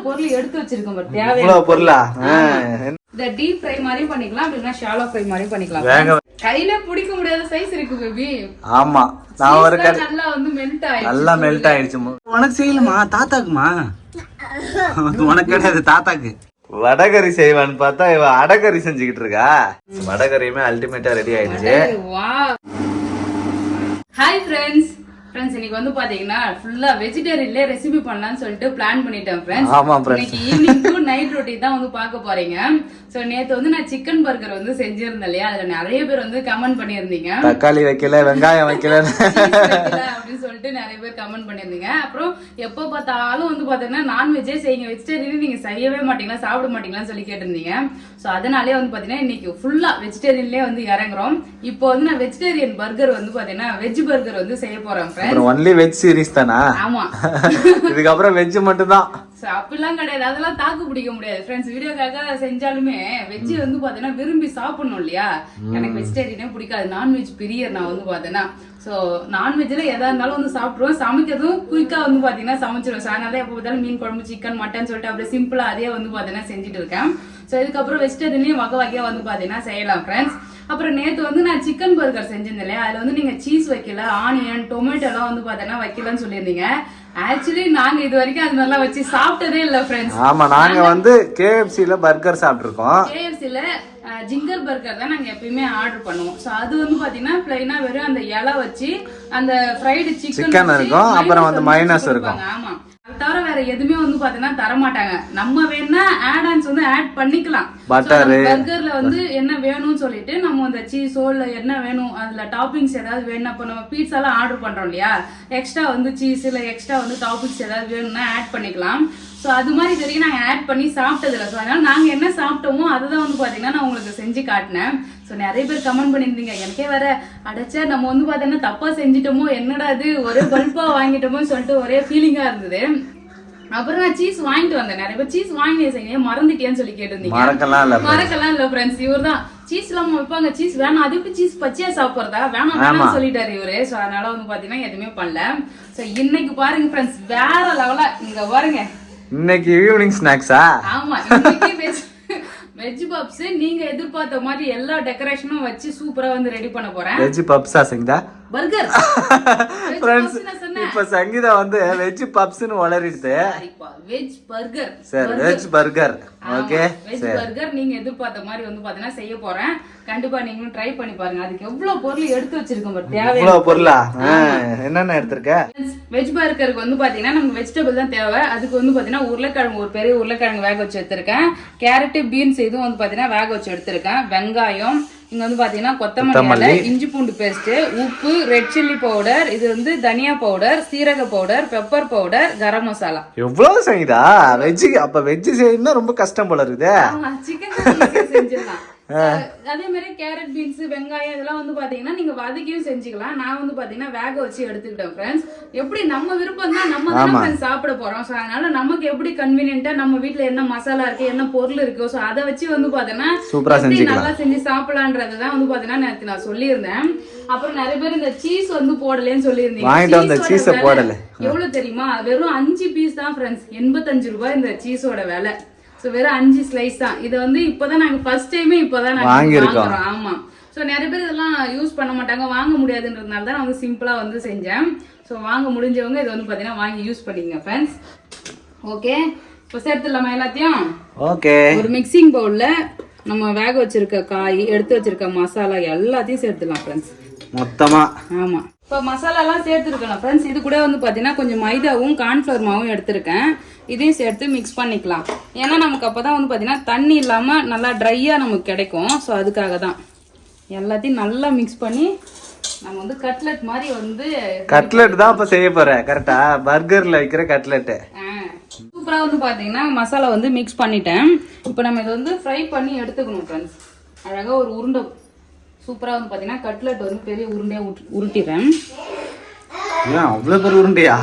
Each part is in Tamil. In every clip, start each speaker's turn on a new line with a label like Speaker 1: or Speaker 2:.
Speaker 1: பொருள் எடுத்து வச்சிருக்கோம் பாரு, தேவையான
Speaker 2: இவ்வளவு பொருளா?
Speaker 1: இந்த டீப் ஃப்ரை மாதிரி பண்ணிக்கலாம், அப்படின்னா ஷாலோ ஃப்ரை மாதிரி பண்ணிக்கலாம். கையில பிடிக்க முடியாத சைஸ் இருக்கு பேபி.
Speaker 2: ஆமா, நான் ஒரு
Speaker 1: நல்லா வந்து மெல்ட் ஆயிடுச்சு.
Speaker 2: நல்லா மெல்ட் ஆயிடுச்சு. உனக்கு செய்யலமா? தாத்தாக்குமா? உனக்கு கிடையாது, தாத்தாக்கு. வடகறி செய்வான்னு பார்த்தா இவ அடகறி செஞ்சுக்கிட்டு இருக்கா. வடகறியுமே அல்டிமேட்டா ரெடி ஆயிடுச்சு.
Speaker 1: ஹாய் ஃப்ரெண்ட்ஸ், இன்னைக்கு வந்து பாத்தீங்கன்னா ஃபுல்லா வெஜிடேரியன்ல ரெசிபி பண்ணலாம்னு சொல்லிட்டு பிளான் பண்ணிட்டேன் ஃப்ரெண்ட்ஸ்.
Speaker 2: ஆமா ஃப்ரெண்ட்ஸ்,
Speaker 1: இன்னைக்கு ஈவினிங் டு நைட் ரொட்டீன் தான் வந்து பார்க்க போறீங்க. சோ நேத்து வந்து நான் சிக்கன் பர்கர் வந்து செஞ்சிருந்தேன் இல்லையா, அதுல நிறைய பேர் வந்து கமெண்ட் பண்ணிருந்தீங்க,
Speaker 2: தக்காளி வைக்கல, வெங்காயம் வைக்கல
Speaker 1: அப்படின்னு சொல்லிட்டு நிறைய பேர் கமெண்ட் பண்ணிருந்தீங்க. அப்புறம் எப்ப பார்த்தாலும் வந்து பாத்தீங்கன்னா நான்வெஜ்ஜே செய்யுங்க, வெஜிடேரியன் நீங்க செய்யவே மாட்டீங்களா, சாப்பிட மாட்டீங்களான்னு சொல்லி கேட்டிருந்தீங்க. சோ அதனாலே வந்து பாத்தீங்கன்னா இன்னைக்கு ஃபுல்லா வெஜிடேரியன்லயே வந்து இறங்குறோம். இப்போ வந்து நான் வெஜிடேரியன் பர்கர் வந்து பாத்தீங்கன்னா வெஜ் பர்கர் வந்து செய்ய போறேன்.
Speaker 2: ஒன்லி வெஜ் சீரிஸ் தானா?
Speaker 1: ஆமா,
Speaker 2: இதுக்கப்புறம் வெஜ் மட்டும் தான்.
Speaker 1: அப்படிலாம் கிடையாது, அதெல்லாம் தாக்கு பிடிக்க முடியாது ஃப்ரெண்ட்ஸ். வீடியோக்காக செஞ்சாலுமே வெஜ் வந்து பாத்தீங்கன்னா விரும்பி சாப்பிடணும் இல்லையா. எனக்கு வெஜிடேரியனே பிடிக்காது, நான்வெஜ் பிரியர் நான் வந்து பாத்தீங்கன்னா. சோ நான்வெஜ்ல எதா இருந்தாலும் வந்து சாப்பிடுவோம், சமைக்கிறதும் குயிக்கா வந்து பாத்தீங்கன்னா சமைச்சிருவோம். ஸோ அதனால எப்போ பார்த்தாலும் மீன் குழம்பு, சிக்கன், மட்டன் சொல்லிட்டு அப்படியே சிம்பிளா அதே வந்து பாத்தீங்கன்னா செஞ்சுட்டு இருக்கேன். சோ இதுக்கப்புறம் வெஜிடேரியன்லயும் வகை வகையா வந்து பாத்தீங்கன்னா செய்யலாம் ஃப்ரெண்ட்ஸ். அப்புறம் நேத்து வந்து நான் சிக்கன் பர்கர் செஞ்சிருந்தேன் இல்லையா, அதுல வந்து நீங்க சீஸ் வைக்கல, ஆனியன், டொமேட்டோ எல்லாம் வந்து பாத்தீங்கன்னா வைக்கலன்னு சொல்லியிருந்தீங்க. ஆக்சுவலி நாங்க இது வரைக்கும் அது நல்லா வச்சு சாப்பிட்டதே இல்ல ஃப்ரெண்ட்ஸ்.
Speaker 2: ஆமா, நாங்க வந்து KFCல பர்கர் சாப்பிட்டுருக்கோம்.
Speaker 1: KFCல ஜிங்கர் பர்கர் தான் நாங்க எப்பயுமே ஆர்டர் பண்ணுவோம். சோ அது வந்து பாத்தீங்கன்னா பிளைனா வெறும் அந்த இலை வச்சு அந்த ஃப்ரைடு சிக்கன் இருக்கும், அப்புறம் வந்து மைனஸ் இருக்கும். ஆமா, தவிர வேற எதுவுமே வந்து பாத்தீங்கன்னா தர மாட்டாங்க. நம்ம வேணா ஆட் ஆன்ஸ் வந்து ஆட் பண்ணிக்கலாம். பர்கர்ல வந்து என்ன வேணும்னு சொல்லிட்டு நம்ம அந்த சீஸோ இல்ல என்ன வேணும் அதுல டாப்பிங்ஸ் ஏதாவது வேணும். இப்போ நம்ம பீட்சா எல்லாம் ஆர்டர் பண்றோம் இல்லையா, எக்ஸ்ட்ரா வந்து சீஸ் இல்ல எக்ஸ்ட்ரா வந்து டாப்பிங்ஸ் ஏதாவது வேணும்னா ஆட் பண்ணிக்கலாம். சோ அது மாதிரி தெரியும் நாங்க ஆட் பண்ணி சாப்பிட்டது இல்லை. ஸோ அதனால நாங்க என்ன சாப்பிட்டோமோ அதுதான் வந்து பாத்தீங்கன்னா நான் உங்களுக்கு செஞ்சு காட்டினேன். ஸோ நிறைய பேர் கமெண்ட் பண்ணியிருந்தீங்க, எனக்கே வேற அடைச்சா நம்ம வந்து பாத்தீங்கன்னா தப்பா செஞ்சுட்டோமோ, என்னடா அது ஒரே பல்பா வாங்கிட்டோமோ சொல்லிட்டு ஒரே ஃபீலிங்கா இருந்தது. அப்புறம் நான் சீஸ் வாங்கிட்டு வந்தேன். நிறைய பேர் சீஸ் வாங்கி செய்ய மறந்துட்டேன்னு சொல்லி கேட்டிருந்தீங்க. மறக்கலாம் இல்ல ஃப்ரெண்ட்ஸ், இவர் தான் சீஸ் இல்லாம வைப்பாங்க, சீஸ் வேணாம், அது எப்படி சீஸ் பச்சையா சாப்பிடுறதா, வேணாம் சொல்லிட்டாரு இவரு. சோ அதனால வந்து பாத்தீங்கன்னா எதுவுமே பண்ணல. சோ இன்னைக்கு பாருங்க ஃப்ரெண்ட்ஸ், வேற லெவலா இங்க பாருங்க.
Speaker 2: இன்னைக்கு ஈவினிங் ஸ்நாக்ஸா?
Speaker 1: ஆமா, இன்னைக்கு வெஜ் பப்ஸ் நீங்க எதிர்பார்த்த மாதிரி எல்லா டெக்கரேஷனும் வச்சு சூப்பரா வந்து ரெடி பண்ண போறேன்.
Speaker 2: வெஜ் பப்ஸா சங்கீதா?
Speaker 1: பர்கர்
Speaker 2: ஃப்ரெண்ட்ஸ், இப்ப சங்கீதா வந்து வெஜ் பப்ஸ்னு வளரிடுது.
Speaker 1: Veg burger.
Speaker 2: சரி, veg burger. Okay,
Speaker 1: veg burger நீங்க எதிர்பார்த்த மாதிரி வந்து பாத்தீங்கன்னா செய்ய போறேன். கண்டிப்பா நீங்களும் ட்ரை பண்ணி பாருங்க. அதுக்கு எவ்வளவு பொருள் எடுத்து வச்சிருக்கோம் பாரு, தேவையான
Speaker 2: பொருளா என்னென்ன எடுத்திருக்க?
Speaker 1: வெஜ் பர்கருக்கு வந்து பாத்தீங்கன்னா நமக்கு வெஜிடபிள் தான் தேவை. அதுக்கு வந்து பாத்தீங்கன்னா உருளைக்கிழங்கு, ஒரு பெரிய உருளைக்கிழங்கு வேக வச்சு எடுத்திருக்கேன். கேரட், பீன்ஸ் இதுவும் வந்து பாத்தீங்கன்னா வேக வச்சு எடுத்திருக்கேன். வெங்காயம், இங்க வந்து பாத்தீங்கன்னா கொத்தமல்லி, இஞ்சி பூண்டு பேஸ்ட், உப்பு, ரெட் சில்லி பவுடர், இது வந்து தனியா பவுடர், சீரக powder, pepper powder, garam masala.
Speaker 2: எவ்வளவு செய்யுதா வெஜ்? அப்ப வெஜ் செய்யணும்னா ரொம்ப கஷ்டம் போல இருக்குது.
Speaker 1: சிக்கன் செஞ்சிடலாம். அதே மாதிரி கேரட், பீன்ஸ், வெங்காயம் இதெல்லாம் வந்து பாத்தீங்கன்னா நீங்க வதக்கியும் செஞ்சுக்கலாம். நான் வந்து பாத்தீங்கன்னா வேக வச்சு எடுத்துக்கிட்டேன் ஃப்ரெண்ட்ஸ். எப்படி நம்ம விருப்பம் தான், நம்ம தான் சாப்பிட போறோம். சோ அதனால நமக்கு எப்படி கன்வீனியன்ட்டா நம்ம வீட்டுல என்ன மசாலா இருக்கு, என்ன பொருள் இருக்கு, சோ அதை வச்சு வந்து பாத்தீங்கன்னா நல்லா செஞ்சு சாப்பிடலான்றதுதான் வந்து பாத்தீங்கன்னா நேற்று நான் சொல்லியிருந்தேன். அப்புறம் நிறைய பேர் இந்த சீஸ் வந்து போடலன்னு சொல்லியிருந்தீங்க. எவ்வளவு தெரியுமா? வெறும் 5 பீஸ் தான் ஃப்ரெண்ட்ஸ், 85 ரூபாய் இந்த சீஸோட விலை. சோ வெறும் 5 ஸ்லைஸ் தான். இது வந்து இப்பதான் நாங்க ஃபர்ஸ்ட் டைமே இப்பதான் நாங்க வாங்குறோம். ஆமா, சோ நிறைய பேர் இதெல்லாம் யூஸ் பண்ண மாட்டாங்க, வாங்க முடியாதுன்றதுனால தான் நான் வந்து சிம்பிளா வந்து செஞ்சேன். சோ வாங்க முடிஞ்சவங்க இதை வந்து பாத்தீங்கன்னா வாங்கி யூஸ் பண்ணிக்கங்க ஃப்ரெண்ட்ஸ். ஓகே, இப்போ சேர்த்துடலாமா எல்லாத்தையும்? ஓகே, ஒரு மிக்சிங் பவுல்ல நம்ம வேக வச்சிருக்க காய், எடுத்து வச்சிருக்க மசாலா எல்லாத்தையும் சேர்த்துடலாம் ஃப்ரெண்ட்ஸ்
Speaker 2: மொத்தமா.
Speaker 1: ஆமா, இப்போ மசாலா எல்லாம் சேர்த்துருக்கலாம் ஃப்ரெண்ட்ஸ். இது கூட வந்து பாத்தீங்கன்னா கொஞ்சம் மைதாவும் கார்ன்ஃபிளவர் மாவும் எடுத்திருக்கேன். இதையும் சேர்த்து மிக்ஸ் பண்ணிக்கலாம். ஏன்னா நமக்கு அப்பதான் வந்து பாத்தீங்கன்னா தண்ணி இல்லாம நல்லா ட்ரையா நமக்கு கிடைக்கும். ஸோ அதுக்காக தான் எல்லாத்தையும் நல்லா மிக்ஸ் பண்ணி நம்ம வந்து கட்லெட் மாதிரி வந்து
Speaker 2: கட்லெட் தான் இப்ப செய்ய போறேன். கரெக்டா? பர்கர்ல வைக்கிற கட்லெட்.
Speaker 1: சூப்பரா வந்து பாத்தீங்கன்னா மசாலா வந்து மிக்ஸ் பண்ணிட்டேன். இப்போ நம்ம இதை வந்து ஃப்ரை பண்ணி எடுத்துக்கணும் ஃப்ரெண்ட்ஸ். அழகா ஒரு உருண்டை சூப்பரா வந்து பாத்தீங்கன்னா கட்லெட் வந்து பெரிய உருண்டையா உருட்டிடுறேன்.
Speaker 2: அவ்வளவு பெரிய உருண்டையா?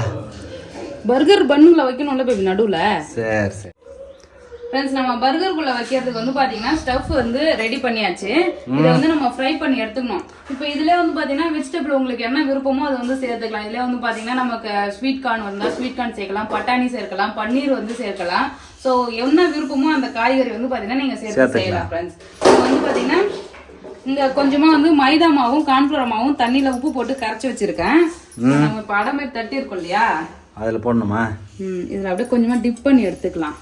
Speaker 1: பர்கர் பன்னுல வைக்கணும்ல பேபி நடுவுல.
Speaker 2: சரி சரி
Speaker 1: ஃப்ரெண்ட்ஸ், நம்ம பர்கருக்குள்ள வைக்கிறதுக்கு வந்து பாத்தீங்கன்னா ஸ்டஃப் வந்து ரெடி பண்ணியாச்சு. இதை வந்து நம்ம ஃப்ரை பண்ணி எடுத்துக்கணும். இப்போ இதுல வந்து பாத்தீங்கன்னா வெஜிடபிள் உங்களுக்கு என்ன விருப்பமோ அதை வந்து சேர்த்துக்கலாம். இதுல வந்து பாத்தீங்கன்னா நமக்கு ஸ்வீட் கார்ன் வந்தா ஸ்வீட் கார்ன் சேர்க்கலாம், பட்டாணி சேர்க்கலாம், பன்னீர் வந்து சேர்க்கலாம். ஸோ என்ன விருப்பமோ அந்த காய்கறி வந்து பாத்தீங்கன்னா நீங்க சேர்த்து செய்யலாம் ஃப்ரெண்ட்ஸ். இப்போ வந்து பாத்தீங்கன்னா இங்க கொஞ்சமா வந்து மைதா மாவும் கார்ன்ஃபிளவர் மாவும் தண்ணியில உப்பு போட்டு கரைச்சி வச்சிருக்கேன். நம்ம இப்போ அடை மாதிரி தட்டி இருக்கோம் இல்லையா,
Speaker 2: அதுல போடணுமா?
Speaker 1: இதுல அப்படியே கொஞ்சமா டிப் பண்ணி எடுத்துக்கலாம்.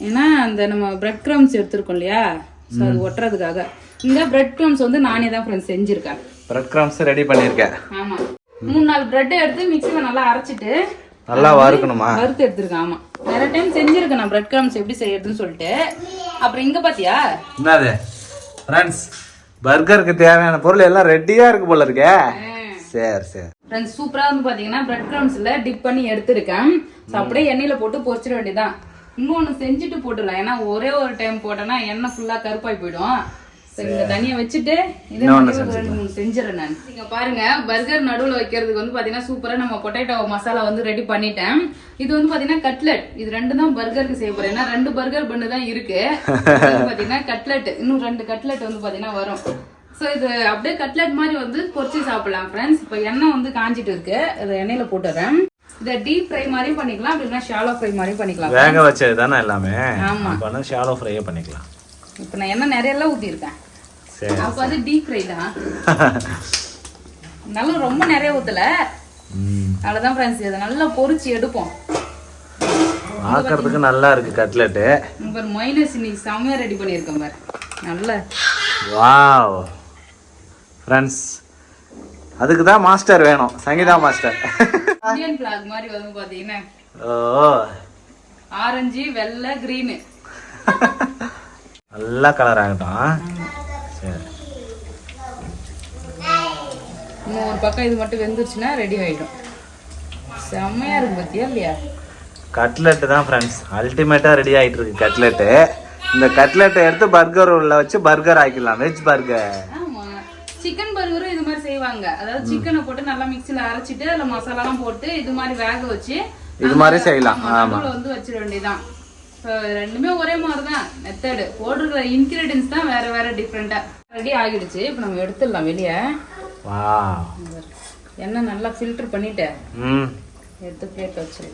Speaker 1: ஏன்னா அந்த நம்ம பிரெட் கிரம்ஸ் எடுத்துருக்கோம் இல்லையா, ஸோ அது ஒட்டுறதுக்காக. இந்த பிரெட் கிரம்ஸ் வந்து நானே தான் ஃப்ரெண்ட்ஸ் செஞ்சிருக்கேன்.
Speaker 2: பிரெட் கிரம்ஸ் ரெடி பண்ணிருக்கேன்.
Speaker 1: ஆமா, 3-4 பிரெட் எடுத்து மிக்ஸில நல்லா அரைச்சிட்டு
Speaker 2: நல்லா வறுக்கணுமா?
Speaker 1: வறுத்து எடுத்துருக்கேன். ஆமா, நிறைய டைம் செஞ்சிருக்கேன் நான் பிரெட் கிரம்ஸ் எப்படி செய்யறதுன்னு சொல்லிட்டு. அப்புறம் இங்க பாத்தியா
Speaker 2: என்னது ஃப்ரெண்ட்ஸ், பர்கருக்கு தேவையான பொருள் எல்லாம் ரெடியா இருக்கு போல இருக்கே. சரி சரி
Speaker 1: ஃப்ரெண்ட்ஸ், சூப்பரா வந்து பாத்தீங்கன்னா பிரெட் கிரம்ஸ்ல டிப் பண்ணி எடுத்துருக்கேன். ஸோ அப்படியே எண்ணெயில போட்டு பொரிச்சிட வேண்டியதான். இன்னொன்னு செஞ்சுட்டு போட்டுடலாம், ஏன்னா ஒரே ஒரு டைம் போட்டேன்னா எண்ணெய் ஃபுல்லா கருப்பாய் போயிடும். இந்த தனியா வச்சுட்டு இதே மாதிரி 2-3 செஞ்சிடறேன் நான். நீங்க பாருங்க, பர்கர் நடுவுல வைக்கிறதுக்கு வந்து பாத்தீங்கன்னா சூப்பரா நம்ம பொட்டேட்டோ மசாலா வந்து ரெடி பண்ணிட்டேன். இது வந்து பாத்தீங்கன்னா கட்லெட், இது 2 தான் பர்கருக்கு செய்ய போறேன். ஏன்னா 2 பர்கர் பண்ணு தான் இருக்கு. பாத்தீங்கன்னா கட்லெட், இன்னும் 2 கட்லெட் வந்து பாத்தீங்கன்னா வரும். ஸோ இது அப்படியே கட்லெட் மாதிரி வந்து பொரிச்சு சாப்பிடலாம் ஃப்ரெண்ட்ஸ். இப்போ எண்ணெய் வந்து காஞ்சிட்டு இருக்கு, இதை எண்ணெயில போட்டுறேன். இதை டீப் ஃப்ரை மாதிரியும் பண்ணிக்கலாம், அப்படின்னா ஷாலோ ஃப்ரை மாதிரியும் பண்ணிக்கலாம்.
Speaker 2: வேக வச்சது தானே எல்லாமே.
Speaker 1: ஆமா,
Speaker 2: அப்ப ஷாலோ ஃப்ரையே பண்ணிக்கலாம்.
Speaker 1: இப்போ நான் எண்ணெய் நிறைய எல்லாம் ஊத்திருக்கேன், அப்ப அது டீப் ஃப்ரை தான். நல்லா ரொம்ப நிறைய ஊத்தல, அவ்வளவுதான் ஃப்ரெண்ட்ஸ். இதை நல்லா பொரிச்சு எடுப்போம்.
Speaker 2: பார்க்கிறதுக்கு நல்லா இருக்கு கட்லெட்.
Speaker 1: பாரு, மைனஸ் இன்னைக்கு செமையா ரெடி பண்ணியிருக்கேன் பாரு, நல்ல.
Speaker 2: வாவ் ஃப்ரெண்ட்ஸ், அதுக்கு தான் மாஸ்டர் வேணும், சங்கீதா மாஸ்டர்.
Speaker 1: இந்தியன் ஃபிளாக் மாதிரி வந்து பாத்தீங்கன்னா
Speaker 2: ஓ,
Speaker 1: ஆரஞ்சு வெள்ளை கிரீன்
Speaker 2: நல்லா கலர் ஆகட்டும். சரி,
Speaker 1: இன்னும் ஒரு பக்கம் இது மட்டும் வெந்துருச்சுன்னா ரெடி ஆயிடும். செம்மையா இருக்கு பத்தியா இல்லையா?
Speaker 2: கட்லெட் தான் ஃப்ரெண்ட்ஸ், அல்டிமேட்டா ரெடி ஆயிட்டு இருக்கு கட்லெட்டு. இந்த கட்லெட்டை எடுத்து பர்கர் உள்ள வச்சு பர்கர் ஆக்கிடலாம், வெஜ் பர்கர்.
Speaker 1: ஆமா, சிக்கன் பர்கரும் இது மாதிரி செய்வாங்க. அதாவது சிக்கனை போட்டு நல்லா மிக்ஸில அரைச்சிட்டு அதுல மசாலாலாம் போட்டு இது மாதிரி வேக வச்சு
Speaker 2: இது மாதிரி செய்யலாம். ஆமா,
Speaker 1: வந்து வச்சிட வேண்டியதான். ரெண்டுமே ஒரே மாதிரி தான் மெத்தடு, போடுற இன்கிரீடியன்ஸ் தான் வேற வேற டிஃப்ரெண்டா. ரெடி ஆகிடுச்சு, இப்போ நம்ம எடுத்துடலாம் வெளியே.
Speaker 2: வாவ்,
Speaker 1: எண்ணெய் நல்லா ஃபில்டர் பண்ணிட்டு எடுத்து பிளேட் வச்சிரு.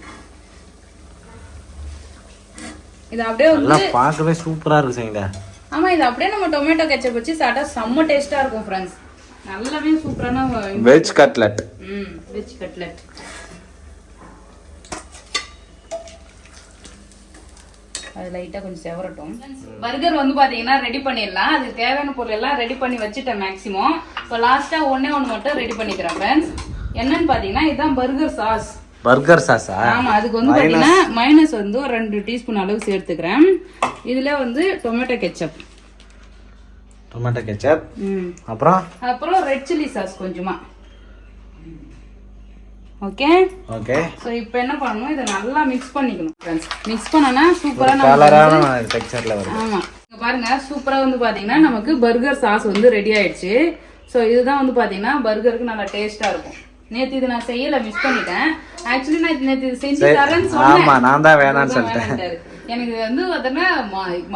Speaker 1: இது அப்படியே வந்து
Speaker 2: பார்க்கவே சூப்பரா இருக்கு சங்கீதா.
Speaker 1: ஆமா, இது அப்படியே நம்ம டொமேட்டோ கெச்சப் வச்சு சாப்பிட்டா செம்ம டேஸ்டா இருக்கும் ஃப்ரெண்ட்ஸ். நல்லாவே சூப்பரான
Speaker 2: வெஜ் கட்லெட்.
Speaker 1: Veg cutlet. அது லைட்டா கொஞ்சம் செவரட்டும். பர்கர் வந்து பாத்தீங்கன்னா ரெடி பண்ணிடலாம். அதுக்கு தேவையான பொருள் எல்லாம் ரெடி பண்ணி வச்சுட்டேன் மேக்ஸிமம். இப்போ லாஸ்டா ஒண்ணு மட்டும் ரெடி பண்ணிக்கிறேன் ஃப்ரெண்ட்ஸ். என்னன்னு பாத்தீங்கன்னா இதுதான் பர்கர் சாஸ்.
Speaker 2: பர்கர் சாஸா?
Speaker 1: ஆமா, அதுக்கு வந்து பாத்தீங்கன்னா மைனஸ் வந்து ஒரு 2 டீஸ்பூன் அளவு சேர்த்துக்கிறேன். இதுல வந்து டொமேட்டோ கெச்சப்.
Speaker 2: Tomato ketchup. அப்புறம்
Speaker 1: ரெட் சில்லி சாஸ் கொஞ்சமா. Okay
Speaker 2: okay.
Speaker 1: சோ இப்போ என்ன பண்ணனும், இத நல்லா mix பண்ணிக்கணும் फ्रेंड्स. mix பண்ணனா சூப்பரா
Speaker 2: கலரான டெக்ஸ்சர்ல வரும்.
Speaker 1: ஆமா, இங்க பாருங்க, சூப்பரா வந்து பாத்தீங்கன்னா நமக்கு பர்கர் சாஸ் வந்து ரெடி ஆயிடுச்சு. சோ இதுதான் வந்து பாத்தீங்கன்னா பர்கருக்கு நல்லா டேஸ்டா இருக்கும். நேத்து இது நான் செய்யல, மிஸ் பண்ணிட்டேன். ஆக்சுவலி நான் நேத்து இது செஞ்சு தரேன்னு சொன்னேன்.
Speaker 2: ஆமா, நான் தான் வேணாம்னு சொல்லிட்டேன்.
Speaker 1: எனக்கு வந்து அதனா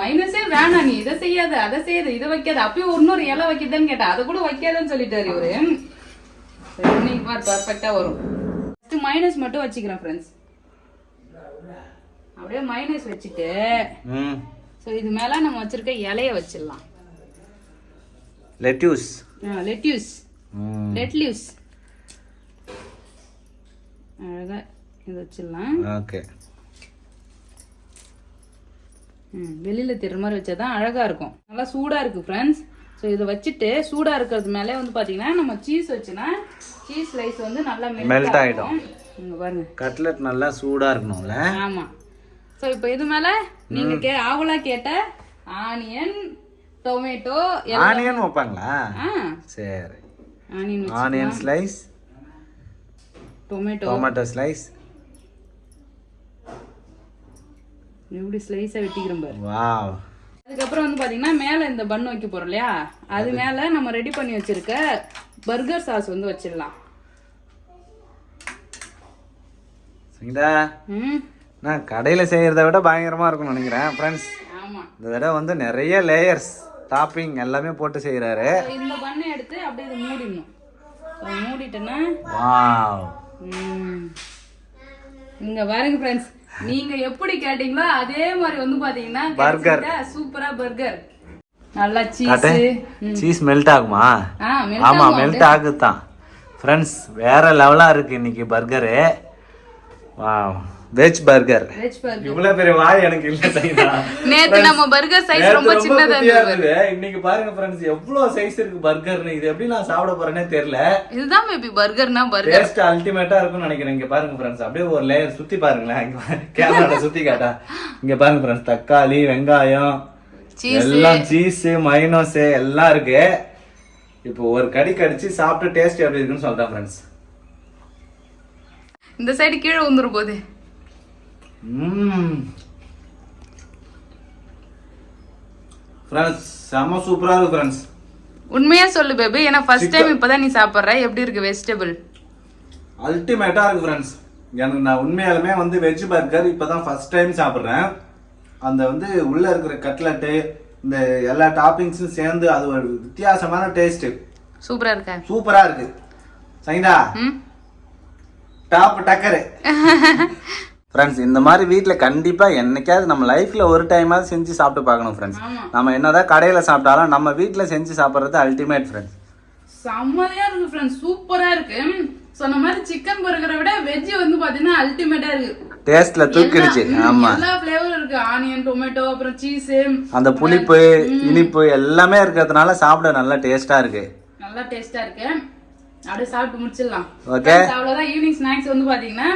Speaker 1: மைனஸே வேணாம், நீ இத செய்யாத அத செய்யாத இத வைக்காத, அப்பயே இன்னொரு இலை வைக்கதன்னு கேட்டா, அத கூட வைக்காதன்னு சொல்லிட்டாரு இவரு. இன்னைக்கு பார் பெர்ஃபெக்ட்டா வரும். ஃபர்ஸ்ட் மைனஸ் மட்டும் வச்சுக்கிறேன் फ्रेंड्स. அப்படியே மைனஸ் வச்சிட்டு சோ இது மேல நம்ம வச்சிருக்க இலைய வச்சிடலாம்.
Speaker 2: லெட்யூஸ்.
Speaker 1: லெட்யூஸ். லெட்யூஸ். அழகா இது வச்சிடலாம்.
Speaker 2: ஓகே.
Speaker 1: வெளியில தெரியற மாதிரி வச்சாதான் அழகா இருக்கும். நல்லா சூடா இருக்கு फ्रेंड्स. சோ இத வச்சிட்டு சூடா இருக்கிறது மேலே வந்து பாத்தீங்கன்னா நம்ம சீஸ் வச்சனா சீஸ் ஸ்லைஸ் வந்து நல்லா மெல்ட் ஆயிடும். இங்க பாருங்க,
Speaker 2: கட்லெட் நல்லா சூடா இருக்கணும்ல. ஆமா.
Speaker 1: சோ இப்போ இது மேல நீங்க ஆவலா கேட்ட ஆனியன், டொமேட்டோ.
Speaker 2: ஆனியன் வைப்பாங்களா? சரி. Onion slice, tomato slice. எப்படி ஸ்லைஸா வெட்டிக்கிறோம் பாரு. வாவ். அதுக்கப்புறம் வந்து பாத்தீங்கன்னா மேல இந்த பன் வைக்க போறோம் இல்லையா, அது மேல நம்ம ரெடி பண்ணி வச்சிருக்க பர்கர் சாஸ் வந்து வச்சிடலாம். சங்கீதா, நான் கடையில செய்யறத விட பயங்கரமா இருக்கும்னு நினைக்கிறேன் ஃப்ரெண்ட்ஸ்.
Speaker 1: ஆமா,
Speaker 2: இந்த தடவை வந்து நிறைய லேயர்ஸ் டாப்பிங் எல்லாமே போட்டு செய்யறாரு.
Speaker 1: இந்த பண்ணை எடுத்து அப்படியே இதை மூடிடணும். மூடிட்டேன்னா
Speaker 2: வாவ்.
Speaker 1: இங்க பாருங்க ஃப்ரெண்ட்ஸ், நீங்க எப்படி கேட்டீங்களோ அதே மாதிரி வந்து பாத்தீங்கன்னா
Speaker 2: Burger.
Speaker 1: சூப்பரா பர்கர். நல்லா
Speaker 2: சீஸ் மெல்ட் ஆகுமா? ஆமா மெல்ட் ஆகுதான் ஃப்ரெண்ட்ஸ். வேற லெவலா இருக்கு இன்னைக்கு பர்கரு. Wow, veg burger. இவ்வளவு பெரிய வாய் எனக்கு இல்ல சைனா.
Speaker 1: நேத்து நம்ம பர்கர் சைஸ் ரொம்ப சின்னதா இருந்தது.
Speaker 2: இன்னைக்கு பாருங்க फ्रेंड्स எவ்வளவு சைஸ் இருக்கு பர்கர்னு. இது எப்படி நான் சாப்பிட போறேனே தெரியல.
Speaker 1: இதுதான் பேபி பர்கர்னா பர்கர்.
Speaker 2: டேஸ்ட் அல்டிமேட்டா இருக்கும்னு நினைக்கிறேன். இங்க பாருங்க फ्रेंड्स, அப்படியே ஒரு லேயர் சுத்தி பாருங்களேன். கேமரால சுத்தி காட்டா. இங்க பாருங்க फ्रेंड्स, தக்காளி, வெங்காயம், எல்லாம் சீஸ், மைனோஸ் எல்லாம் இருக்கு. இப்போ ஒரு கடி கடிச்சு சாப்பிட்டு டேஸ்ட் எப்படி இருக்குன்னு சொல்றேன் फ्रेंड्स.
Speaker 1: இந்த சைடு கீழே வந்துரும் போதே.
Speaker 2: फ्रेंड्स செம சூப்பரா இருக்கு फ्रेंड्स.
Speaker 1: உண்மையா சொல்லு பேபி, ஏன்னா ஃபர்ஸ்ட் டைம் இப்பதான் நீ சாப்பிடுற. எப்படி இருக்கு வெஜிடபிள்?
Speaker 2: அல்டிமேட்டா இருக்கு फ्रेंड्स. எனக்கு நான் உண்மையாலுமே வந்து வெஜ் பர்கர் இப்பதான் ஃபர்ஸ்ட் டைம் சாப்பிடுறேன். அந்த வந்து உள்ள இருக்கிற கட்லெட், இந்த எல்லா டாப்பிங்ஸும் சேர்ந்து அது ஒரு வித்தியாசமான டேஸ்ட்.
Speaker 1: சூப்பரா இருக்கா?
Speaker 2: சூப்பரா இருக்கு சைனா. டாப் டக்கர். ஃப்ரெண்ட்ஸ் இந்த மாதிரி வீட்டில் கண்டிப்பாக என்னைக்காவது நம்ம லைஃப்பில் ஒரு டைமாவது செஞ்சு சாப்பிட்டு பார்க்கணும் ஃப்ரெண்ட்ஸ். நம்ம என்னதான் கடையில் சாப்பிட்டாலும் நம்ம வீட்டில் செஞ்சு சாப்பிட்றது அல்டிமேட் ஃப்ரெண்ட்ஸ்.
Speaker 1: செம்மையா இருக்கு ஃப்ரெண்ட்ஸ், சூப்பரா இருக்கு. சொன்ன மாதிரி சிக்கன் பர்கரை விட வெஜ் வந்து பாத்தீங்கன்னா அல்டிமேட்டா இருக்கு.
Speaker 2: டேஸ்ட்ல தூக்கிடுச்சு. ஆமா,
Speaker 1: எல்லா ஃப்ளேவரும் இருக்கு. ஆனியன், டொமேட்டோ, அப்புறம் சீஸ்,
Speaker 2: அந்த புளிப்பு, இனிப்பு எல்லாமே இருக்கிறதுனால சாப்பிட நல்லா டேஸ்டா இருக்கு.
Speaker 1: நல்லா டேஸ்டா இருக்கு. அப்படியே சாப்பிட்டு முடிச்சிடலாம்.
Speaker 2: ஓகே,
Speaker 1: அவ்வளவுதான். ஈவினிங் ஸ்நாக்ஸ் வந்து பாத்தீங்கன்னா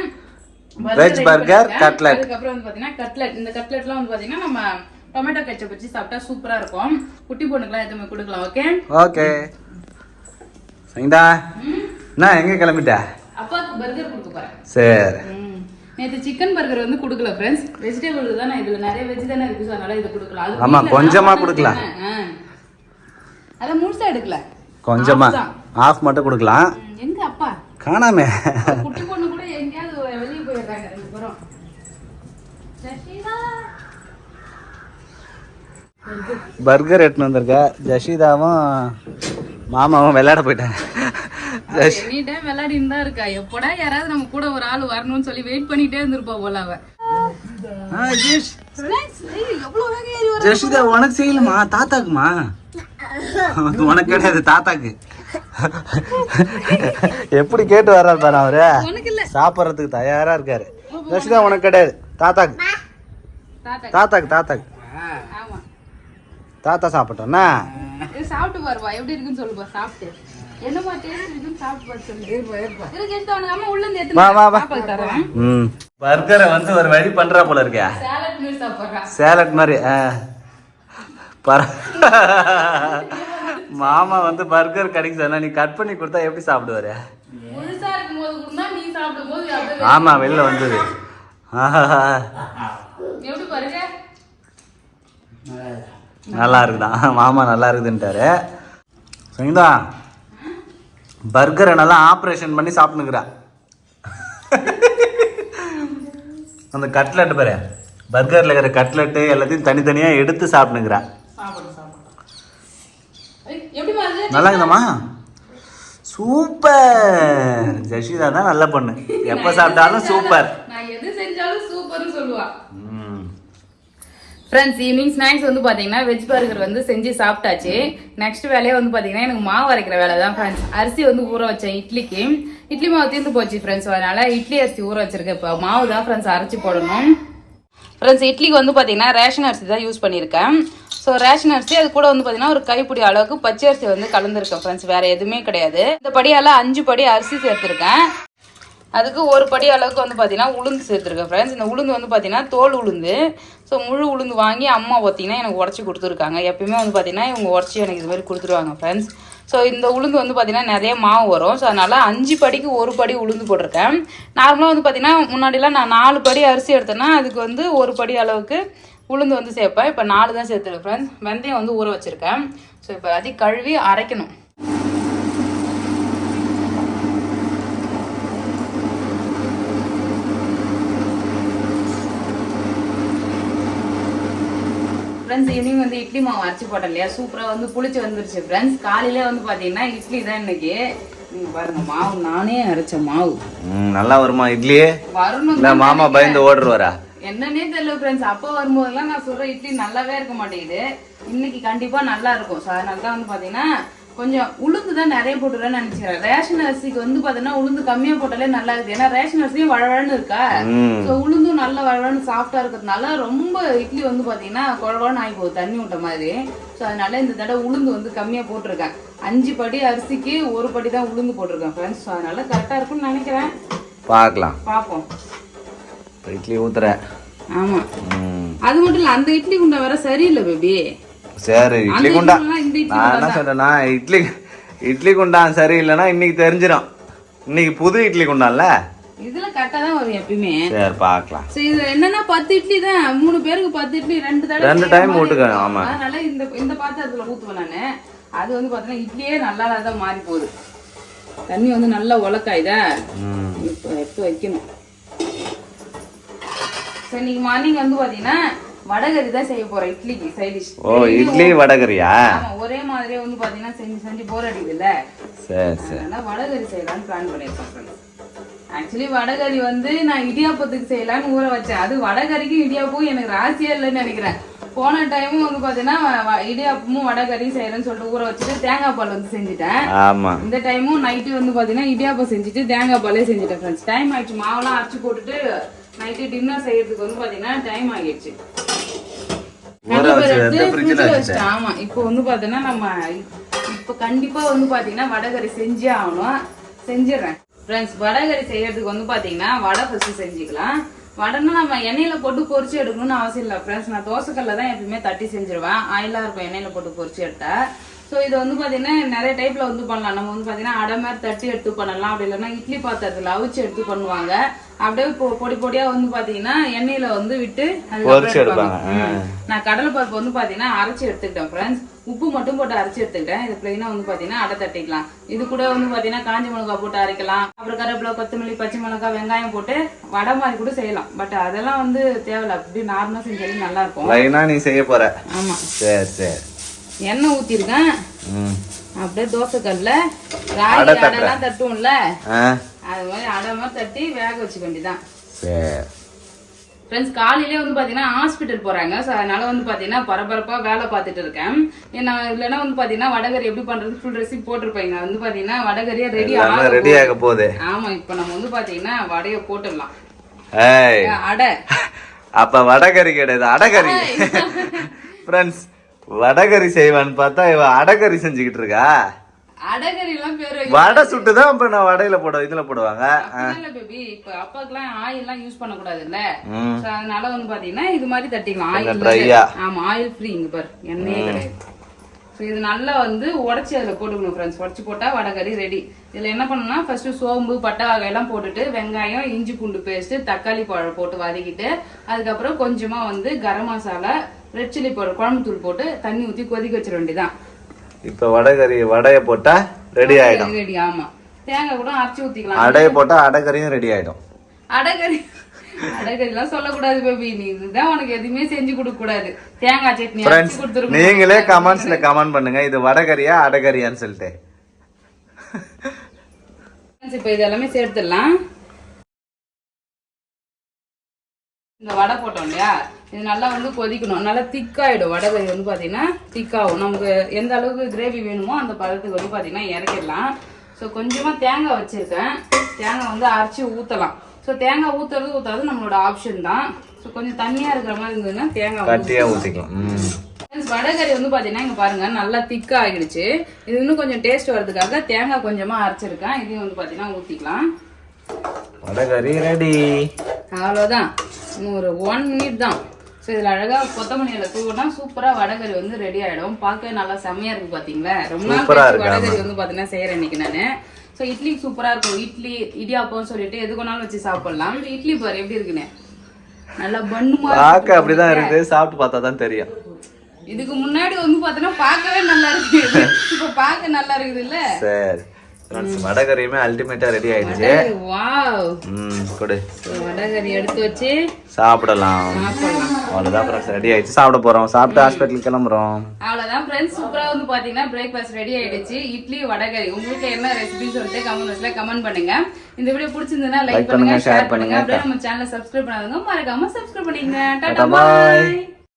Speaker 2: வெஜ் பர்கர், கட்லெட்.
Speaker 1: அதுக்கப்புறம் வந்து பாத்தீங்கன்னா கட்லெட். இந்த கட்லெட்லாம் வந்து பாத்தீங்கன்னா நம்ம டொமேட்டோ கெச்சப் வச்சு சாப்பிட்டா சூப்பரா இருக்கும். குட்டி பொண்ணுக்குலாம் எதுவுமே கொடுக்கலாம். ஓகே
Speaker 2: ஓகே சைந்தா, நான் எங்க கிளம்பிட்ட?
Speaker 1: அப்பாக்கு பர்கர் கொடுக்க போறேன்.
Speaker 2: சரி.
Speaker 1: நேத்து சிக்கன் பர்கர் வந்து கொடுக்கல ஃப்ரெண்ட்ஸ். வெஜிடபிள் தானே, இதுல நிறைய வெஜ் தானே இருக்கு, அதனால இத கொடுக்கலாம். அது
Speaker 2: ஆமா, கொஞ்சமா கொடுக்கலாம்.
Speaker 1: அத முழுசா எடுக்கல,
Speaker 2: கொஞ்சமா ஆஃப் மட்டும் கொடுக்கலாம்.
Speaker 1: எங்க அப்பா
Speaker 2: காணாமே?
Speaker 1: குட்டி பொண்ணு கூட எங்கயாவது வெளிய போயிடுறாங்க ரெண்டு பேரும். ஜஷீதா
Speaker 2: பர்கர் எடுத்துன்னு வந்திருக்க. ஜஷீதாவும் மாமாவும் விளையாட போயிட்டாங்க.
Speaker 1: எனி டைம் விளையாடின்னு தான் இருக்கா. எப்படா யாராவது நம்ம கூட ஒரு ஆள் வரணும்னு சொல்லி வெயிட் பண்ணிட்டே இருந்திருப்பா போல அவ.
Speaker 2: ஜஷீதா உனக்கு செய்யலமா? தாத்தாக்குமா? உனக்கு கிடையாது, தாத்தாக்கு. எப்படி கேட்டு வர்றாரு பாரு அவரு. சாப்பிட்றதுக்கு தயாரா இருக்காரு. ஜஷீதா உனக்கு கிடையாது, தாத்தாக்கு. தாத்தாக்கு தாத்தாக்கு தாத்தா சாப்பிட்டோம்னா
Speaker 1: சாப்பிட்டு பாருவா எப்படி இருக்குன்னு சொல்லுப்பா. சாப்பிட்டு என்னமா டேஸ்ட் இருக்குன்னு சாப்பிட்டு பாரு சொல்லு. அம்மா உள்ள இருந்து
Speaker 2: வா வா வா.
Speaker 1: தரேன்.
Speaker 2: பர்கரை வந்து ஒரு வழி பண்றா போல இருக்க.
Speaker 1: சாலட் மாதிரி சாப்பிடுறா.
Speaker 2: சேலட் மாதிரி. மாமா வந்து பர்கர் கிடைக்குது, நீ கட் பண்ணி கொடுத்தா எப்படி சாப்பிடுவாரு?
Speaker 1: முழுசா இருக்கும்போது கூட நீ சாப்பிடும்போது
Speaker 2: ஆமா வெளில வந்தது.
Speaker 1: எப்படி பாருங்க,
Speaker 2: நல்லா இருக்குதான். மாமா நல்லா இருக்குதுன்ட்டாரு. சரிங்களா, பர்கரை நல்லா ஆப்ரேஷன் பண்ணி சாப்பிட்டுக்கிறா. அந்த கட்லெட் பாரு, பர்கர்ல இருக்கிற கட்லெட்டு எல்லாத்தையும் தனித்தனியா எடுத்து சாப்பிட்டுக்கிறா. நல்லா இருக்குதாம்மா? சூப்பர். ஜஷீதா தான் நல்ல பொண்ணு, எப்ப சாப்பிட்டாலும் சூப்பர்.
Speaker 1: நான் எது செஞ்சாலும் சூப்பர்னு சொல்லுவா. ஃப்ரெண்ட்ஸ் ஈவினிங் ஸ்நாக்ஸ் வந்து பாத்தீங்கன்னா வெஜ் பர்கர் வந்து செஞ்சு சாப்பிட்டாச்சு. நெக்ஸ்ட் வேலையை வந்து பாத்தீங்கன்னா எனக்கு மாவு அரைக்கிற வேலை தான் ஃப்ரெண்ட்ஸ். அரிசி வந்து ஊற வச்சேன் இட்லிக்கு. இட்லி மாவு தீர்ந்து போச்சு ஃப்ரெண்ட்ஸ், அதனால இட்லி அரிசி ஊற வச்சிருக்கேன். இப்போ மாவு தான் ஃப்ரெண்ட்ஸ் அரைச்சி போடணும். ஃப்ரெண்ட்ஸ் இட்லிக்கு வந்து பாத்தீங்கன்னா ரேஷன் அரிசி தான் யூஸ் பண்ணியிருக்கேன். ஸோ ரேஷன் அரிசி அது கூட வந்து பாத்தீங்கன்னா ஒரு கைப்பிடி அளவுக்கு பச்சை அரிசி வந்து கலந்துருக்கேன் ஃப்ரெண்ட்ஸ். வேற எதுவுமே கிடையாது. இந்த படியால 5 படி அரிசி சேர்த்துருக்கேன். அதுக்கு ஒரு படி அளவுக்கு வந்து பார்த்தீங்கன்னா உளுந்து சேர்த்துருக்கேன் ஃப்ரெண்ட்ஸ். இந்த உளுந்து வந்து பார்த்தீங்கன்னா தோல் உளுந்து. ஸோ முழு உளுந்து வாங்கி அம்மா பார்த்தீங்கன்னா எனக்கு உடச்சி கொடுத்துருக்காங்க. எப்பயுமே வந்து பார்த்தீங்கன்னா இவங்க உடச்சி எனக்கு இது மாதிரி கொடுத்துருவாங்க ஃப்ரெண்ட்ஸ். ஸோ இந்த உளுந்து வந்து பார்த்தீங்கன்னா நிறைய மாவு வரும். ஸோ அதனால் 5 படிக்கு ஒரு படி உளுந்து போட்டிருக்கேன். நார்மலாக வந்து பார்த்தீங்கன்னா முன்னாடிலாம் நான் 4 படி அரிசி எடுத்தேன்னா அதுக்கு வந்து ஒரு படி அளவுக்கு உளுந்து வந்து சேர்ப்பேன். இப்போ 4 தான் சேர்த்துருக்கேன் ஃப்ரெண்ட்ஸ். வெந்தயம் வந்து ஊற வச்சுருக்கேன். ஸோ இப்போ அதையும் கழுவி அரைக்கணும். ஃப்ரெண்ட்ஸ் ஈவினிங் வந்து இட்லி மாவு அரைச்சி போட்டேன் இல்லையா, சூப்பராக வந்து புளிச்சு வந்துருச்சு ஃப்ரெண்ட்ஸ். காலையிலே வந்து பார்த்தீங்கன்னா இட்லி தான் இன்னைக்கு. நீங்க பாருங்க மாவு நானே அரைச்ச மாவு.
Speaker 2: நல்லா வருமா இட்லி?
Speaker 1: வரணும்.
Speaker 2: மாமா பயந்து ஓடுறாரா?
Speaker 1: என்னன்னே தெரியல ஃப்ரெண்ட்ஸ். அப்போ வரும்போதெல்லாம் நான் சொல்ற இட்லி நல்லாவே இருக்க மாட்டேங்குது. இன்னைக்கு கண்டிப்பா நல்லா இருக்கும். ஸோ அதனால தான் வந்து பாத்தீங்கன்னா கொஞ்சம் உளுந்து தான் நிறைய போட்டுறேன்னு நினைச்சுக்கிறேன். ரேஷன் அரிசிக்கு வந்து பாத்தீங்கன்னா உளுந்து கம்மியா போட்டாலே நல்லா இருக்குது. ஏன்னா ரேஷன் அரிசியும் வழவழன்னு இருக்கா. ஸோ உளுந்தும் நல்ல வழவழன்னு சாஃப்டா இருக்கிறதுனால ரொம்ப இட்லி வந்து பாத்தீங்கன்னா குழவழன்னு ஆகி போகுது தண்ணி விட்ட மாதிரி. ஸோ அதனால இந்த தடவை உளுந்து வந்து கம்மியா போட்டிருக்கேன். 5 படி அரிசிக்கு 1 படி தான் உளுந்து போட்டிருக்கேன் ஃப்ரெண்ட்ஸ். ஸோ அதனால கரெக்டா இருக்கும்னு நினைக்கிறேன்.
Speaker 2: பார்க்கலாம்,
Speaker 1: பாப்போம்.
Speaker 2: இட்லி ஊத்துறேன்.
Speaker 1: ஆமா, அது மட்டும் இல்ல அந்த இட்லி குண்டா வேற சரியில்லை பேபி.
Speaker 2: சரி, இட்லி குண்டா நான் என்ன சொல்றேன்னா இட்லி குண்டா சரியில்லைன்னா இன்னைக்கு தெரிஞ்சிடும். இன்னைக்கு புது இட்லி குண்டான்ல
Speaker 1: இதுல கரெக்டா தான் வரும் எப்பயுமே.
Speaker 2: சரி பார்க்கலாம்.
Speaker 1: சரி, இது என்னன்னா 10 இட்லி தான், 3 பேருக்கு 10 இட்லி 2
Speaker 2: டைம் ஊட்டுக்கணும். ஆமா,
Speaker 1: அதனால இந்த பாத்திரத்துல ஊத்துவேன் நானு. அது வந்து பாத்தீங்கன்னா இட்லியே நல்லா தான் மாறி போகுது. தண்ணி வந்து நல்லா உலக்காயுதா. இப்போ எடுத்து வைக்கணும். சரி, இன்னைக்கு மார்னிங் வந்து பாத்தீங்கன்னா வடகரி தான் செய்ய போறேன் இட்லிக்கு சைடிஷ்.
Speaker 2: ஓ, இட்லி வடகரியா?
Speaker 1: ஆமா, ஒரே மாதிரியே வந்து பாத்தீங்கன்னா செஞ்சு போர் அடிக்குதுல்ல.
Speaker 2: சரி சரி,
Speaker 1: அதனால வடகரி செய்யலாம்னு பிளான் பண்ணிருக்கேன். ஆக்சுவலி வடகரி வந்து நான் இடியாப்பத்துக்கு செய்யலாம்னு ஊற வச்சேன். அது வடகரிக்கும் இடியாப்பும் எனக்கு ராசியா இல்லைன்னு நினைக்கிறேன். போன டைமும் வந்து பாத்தீங்கன்னா இடியாப்பமும் வடகரியும் செய்யறேன்னு சொல்லிட்டு ஊற வச்சுட்டு தேங்காய் பால் வந்து செஞ்சுட்டேன்.
Speaker 2: ஆமா,
Speaker 1: இந்த டைமும் நைட்டு வந்து பாத்தீங்கன்னா இடியாப்பம் செஞ்சுட்டு தேங்காய் பாலே செஞ்சுட்டேன் ஃப்ரெண்ட்ஸ். டைம் ஆயிடுச்சு, மாவுலாம் அரைச்சு போட்டுட்டு நைட்டு டின்னர் செய்யறதுக்கு வந்து பாத்தீங்கன்னா டைம் ஆகிடுச்சு. ஆமா, இப்போ வந்து பாத்தீங்கன்னா நம்ம இப்ப கண்டிப்பா வந்து பாத்தீங்கன்னா வடகரி செஞ்சே ஆகணும். செஞ்சிடறேன் ஃப்ரெண்ட்ஸ். வடகரி செய்யறதுக்கு வந்து பாத்தீங்கன்னா வடை ஃபர்ஸ்ட் செஞ்சுக்கலாம். வடைன்னா நம்ம எண்ணெயில போட்டு பொரிச்சு எடுக்கணும்னு அவசியம் இல்லை ஃப்ரெண்ட்ஸ். நான் தோசைக்கல்ல தான் எப்பயுமே தட்டி செஞ்சிருவேன். ஆயிலா இருக்கும் எண்ணெயில போட்டு பொரிச்சு எடுத்தா. ஸோ இது வந்து பாத்தீங்கன்னா நிறைய டைப்ல வந்து பண்ணலாம். நம்ம வந்து பாத்தீங்கன்னா அடை மாதிரி தட்டி எடுத்து பண்ணலாம். அப்படி இல்லைன்னா இட்லி பாத்திரத்துல அவிச்சு எடுத்து பண்ணுவாங்க. அப்படியே பொடி பொடியா வந்து பாத்தீங்கன்னா எண்ணெயில வந்து விட்டு நான் கடலை பருப்பு வந்து பாத்தீங்கன்னா அரைச்சி எடுத்துக்கிட்டேன் ஃப்ரெண்ட்ஸ். உப்பு மட்டும் போட்டு அரைச்சி எடுத்துக்கிட்டேன். இது பிளைனா வந்து பாத்தீங்கன்னா அடை தட்டிக்கலாம். இது கூட வந்து பாத்தீங்கன்னா காஞ்ச மிளகாய் போட்டு அரைக்கலாம். அப்புறம் கருவேப்பிலை, கொத்தமல்லி, பச்சை மிளகாய், வெங்காயம் போட்டு வடை மாதிரி கூட செய்யலாம். பட் அதெல்லாம் வந்து தேவையில்ல. அப்படி நார்மலா செஞ்சாலும் நல்லா இருக்கும்.
Speaker 2: நீ செய்ய போற? ஆமா, சரி சரி.
Speaker 1: எண்ணெய் ஊத்திருக்கேன். அப்படியே தோசைக்கல்ல ராகி அடைலாம் தட்டுவோம்ல, அது மாதிரி அடை மாதிரி தட்டி வேக வச்சுக்க வேண்டியதான். ஃப்ரெண்ட்ஸ், காலையிலே வந்து பாத்தீங்கன்னா ஹாஸ்பிட்டல் போறாங்க. ஸோ அதனால வந்து பாத்தீங்கன்னா பரபரப்பா வேலை பார்த்துட்டு இருக்கேன். நான் இல்லைன்னா வந்து பாத்தீங்கன்னா வடகரி எப்படி பண்றது ஃபுல் ரெசிபி போட்டிருப்பேங்க. வந்து பாத்தீங்கன்னா வடகரியா ரெடி ஆக போகுது. ஆமா, இப்போ நம்ம வந்து பாத்தீங்கன்னா வடைய போட்டுடலாம். அடை
Speaker 2: அப்ப வடகரி கிடையாது, அடகரி. ஃப்ரெண்ட்ஸ், வடகரி செய்வான்னு பார்த்தா இவ அடகரி செஞ்சுக்கிட்டு இருக்கா.
Speaker 1: அடகரி எல்லாம் பேரு
Speaker 2: வடை சுட்டுதான் இப்ப நான் வடையில இதுல போடுவாங்க.
Speaker 1: பேபி இப்ப அப்பாக்கெல்லாம் ஆயில் எல்லாம் யூஸ் பண்ண கூடாது இல்ல. அதனால வந்து பாத்தீங்கன்னா இது மாதிரி தட்டிக்கலாம். ஆயில், ஆமா, ஆயில் ஃப்ரீ. இங்க பாரு, எண்ணெயே கிடையாது. இது நல்லா வந்து உடச்சி அதுல போட்டுக்கணும் ஃப்ரெண்ட்ஸ். உடச்சி போட்டா வடகரி ரெடி. இதுல என்ன பண்ணணும்னா ஃபர்ஸ்ட் சோம்பு, பட்டை வகையெல்லாம் போட்டுட்டு வெங்காயம், இஞ்சி பூண்டு பேஸ்ட், தக்காளி பழம் போட்டு வதக்கிட்டு அதுக்கப்புறம் கொஞ்சமா வந்து garam masala, red chilli powder, குழம்பு தூள் போட்டு தண்ணி ஊத்தி கொதிக்க வச்சிட வேண்டியதான்.
Speaker 2: இப்ப வடைய போட்டா ரெடி ஆயிடும்.
Speaker 1: ரெடி. ஆமா, தேங்காய் கூட அரைச்சி ஊத்திக்கலாம்.
Speaker 2: அடைய போட்டா அடகரியும் ரெடி ஆயிடும்.
Speaker 1: அடகரி எல்லாம் சொல்லக்கூடாது பேபி. நீ இதுதான் உனக்கு எதுவுமே செஞ்சு கொடுக்க கூடாது. தேங்காய் சட்னி அரைச்சி கொடுத்துருக்கோம்.
Speaker 2: நீங்களே கமெண்ட்ஸ்ல கமெண்ட் பண்ணுங்க, இது வடகரியா அடகரியான்னு சொல்லிட்டு.
Speaker 1: இப்ப இது எல்லாமே சேர்த்துடலாம். இந்த வடை போட்டோம் இல்லையா, இது நல்லா வந்து கொதிக்கணும். நல்லா திக்காயிடும். வடகரி வந்து பாத்தீங்கன்னா திக்காகும். நமக்கு எந்த அளவுக்கு கிரேவி வேணுமோ அந்த பதத்துக்கு வந்து பாத்தீங்கன்னா இறக்கிடலாம். ஸோ கொஞ்சமா தேங்காய் வச்சிருக்கேன். தேங்காய் வந்து அரைச்சி ஊத்தலாம். ஸோ தேங்காய் ஊத்தாது நம்மளோட ஆப்ஷன் தான். ஸோ கொஞ்சம் தண்ணியா இருக்கிற மாதிரி இருந்ததுன்னா தேங்காய் ஊத்திக்கலாம். வடகரி வந்து பாத்தீங்கன்னா இங்க பாருங்க நல்லா திக்கா ஆகிடுச்சு. இது இன்னும் கொஞ்சம் டேஸ்ட் வரதுக்காக தேங்காய் கொஞ்சமா அரைச்சிருக்கேன். இதையும் வந்து பாத்தீங்கன்னா ஊத்திக்கலாம்.
Speaker 2: வடகரி ரெடி.
Speaker 1: அவ்வளவுதான், இன்னும் ஒரு 1 மினிட் தான். ஸோ இதில் அழகாக கொத்தமல்லி இலை தூவினா சூப்பராக வடகரி வந்து ரெடி ஆகிடும். பார்க்கவே நல்லா செம்மையாக இருக்குது பார்த்தீங்களா. ரொம்ப நாள் வடகரி வந்து பார்த்தீங்கன்னா செய்கிறேன் இன்னைக்கு நான். ஸோ இட்லிக்கு சூப்பராக இருக்கும். இட்லி, இடியாப்பம் சொல்லிட்டு எது கொண்டாலும் வச்சு சாப்பிடலாம். இட்லி பாரு எப்படி இருக்குன்னு, நல்லா பண்ணுமா
Speaker 2: பார்க்க அப்படிதான் இருக்கு. சாப்பிட்டு பார்த்தா தான் தெரியும்.
Speaker 1: இதுக்கு முன்னாடி வந்து பார்த்தீங்கன்னா பார்க்கவே நல்லா இருக்கு. இப்போ பார்க்க நல்லா இருக்குது இல்ல.
Speaker 2: சரி, ஃப்ரெண்ட்ஸ் வடகரியுமே அல்டிமேட்டா ரெடி ஆயிடுச்சு.
Speaker 1: வாவ்
Speaker 2: கொடு.
Speaker 1: வடகரி எடுத்து வச்சு
Speaker 2: சாப்பிடலாம். அவ்வளவுதான் ஃப்ரெண்ட்ஸ் ரெடி ஆயிடுச்சு. சாப்பிட போறோம். சாப்பிட்டு ஹாஸ்பிட்டல் கிளம்புறோம்.
Speaker 1: அவ்வளவுதான் ஃப்ரெண்ட்ஸ். சூப்பரா வந்து பாத்தீங்கன்னா பிரேக்ஃபாஸ்ட் ரெடி ஆயிடுச்சு. இட்லி வடகரி. உங்க வீட்ல என்ன ரெசிபி சொல்லிட்டு கமெண்ட் பாக்ஸ்ல கமெண்ட் பண்ணுங்க. இந்த வீடியோ பிடிச்சிருந்தா லைக் பண்ணுங்க, ஷேர் பண்ணுங்க. அப்படியே நம்ம சேனலை சப்ஸ்கிரைப் பண்ணாதவங்க மறக்காம சப்ஸ்கிரைப் பண்ணிக்கங்க. Tata bye.